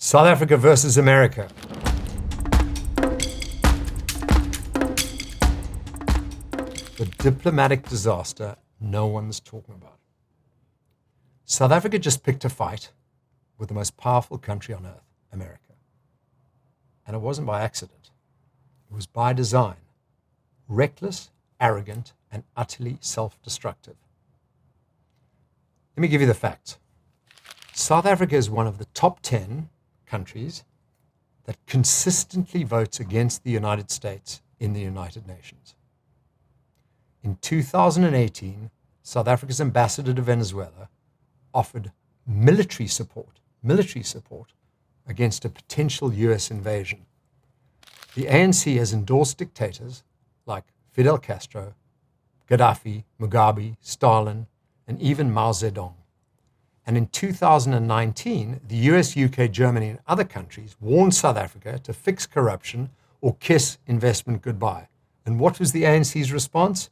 South Africa versus America. The diplomatic disaster no one's talking about. South Africa just picked a fight with the most powerful country on earth, America. And it wasn't by accident. It was by design. Reckless, arrogant, and utterly self-destructive. Let me give you the facts. South Africa is one of the top 10 countries that consistently votes against the United States in the United Nations. In 2018, South Africa's ambassador to Venezuela offered military support against a potential US invasion. The ANC has endorsed dictators like Fidel Castro, Gaddafi, Mugabe, Stalin, and even Mao Zedong. And in 2019, the US, UK, Germany, and other countries warned South Africa to fix corruption or kiss investment goodbye. And what was the ANC's response?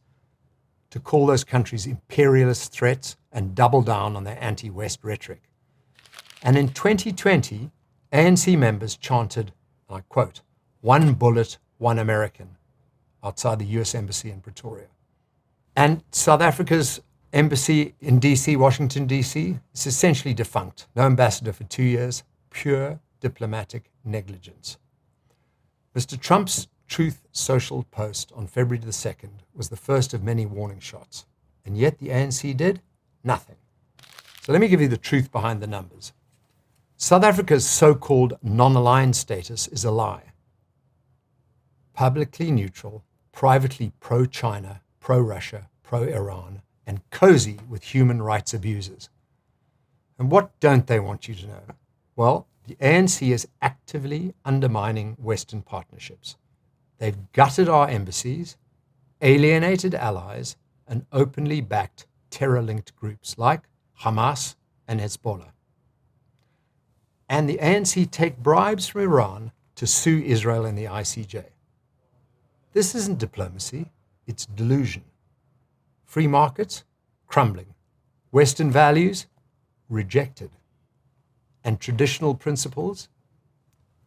To call those countries imperialist threats and double down on their anti-West rhetoric. And in 2020, ANC members chanted, and I quote, "One bullet, one American," outside the US Embassy in Pretoria. And South Africa's embassy in DC, Washington, DC, is essentially defunct. No ambassador for 2 years, pure diplomatic negligence. Mr. Trump's Truth Social post on February the 2nd was the first of many warning shots. And yet the ANC did nothing. So let me give you the truth behind the numbers. South Africa's so-called non-aligned status is a lie. Publicly neutral, privately pro-China, pro-Russia, pro-Iran, and cozy with human rights abusers. And what don't they want you to know? Well, the ANC is actively undermining Western partnerships. They've gutted our embassies, alienated allies, and openly backed terror-linked groups like Hamas and Hezbollah. And the ANC take bribes from Iran to sue Israel in the ICJ. This isn't diplomacy, it's delusion. Free markets, crumbling. Western values, rejected. And traditional principles,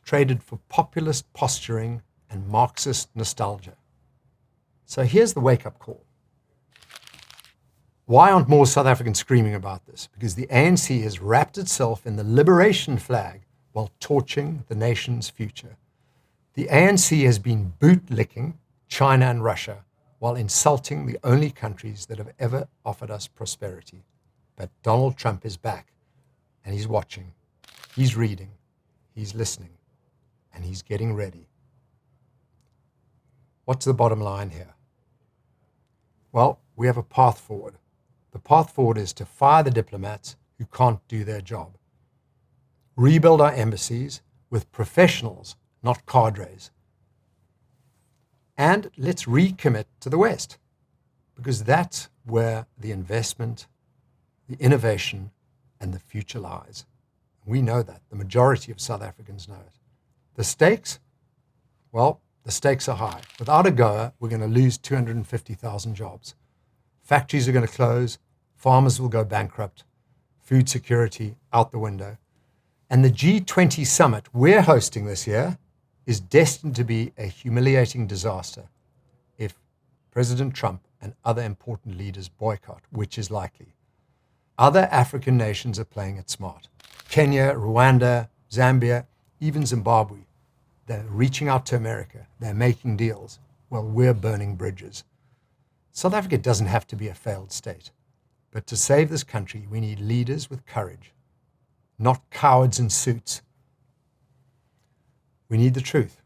traded for populist posturing and Marxist nostalgia. So here's the wake-up call. Why aren't more South Africans screaming about this? Because the ANC has wrapped itself in the liberation flag while torching the nation's future. The ANC has been bootlicking China and Russia while insulting the only countries that have ever offered us prosperity. But Donald Trump is back, and he's watching, he's reading, he's listening, and he's getting ready. What's the bottom line here? Well, we have a path forward. The path forward is to fire the diplomats who can't do their job. Rebuild our embassies with professionals, not cadres. And let's recommit to the West, because that's where the investment, the innovation, and the future lies. We know that. The majority of South Africans know it. The stakes? Well, the stakes are high. Without a goer, we're going to lose 250,000 jobs. Factories are going to close. Farmers will go bankrupt. Food security out the window. And the G20 summit we're hosting this year is destined to be a humiliating disaster if President Trump and other important leaders boycott, which is likely. Other African nations are playing it smart. Kenya, Rwanda, Zambia, even Zimbabwe. They're reaching out to America. They're making deals. Well, we're burning bridges. South Africa doesn't have to be a failed state. But to save this country, we need leaders with courage, not cowards in suits. We need the truth,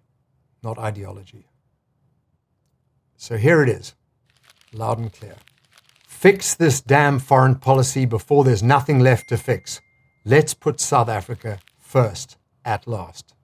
not ideology. So here it is, loud and clear. Fix this damn foreign policy before there's nothing left to fix. Let's put South Africa first at last.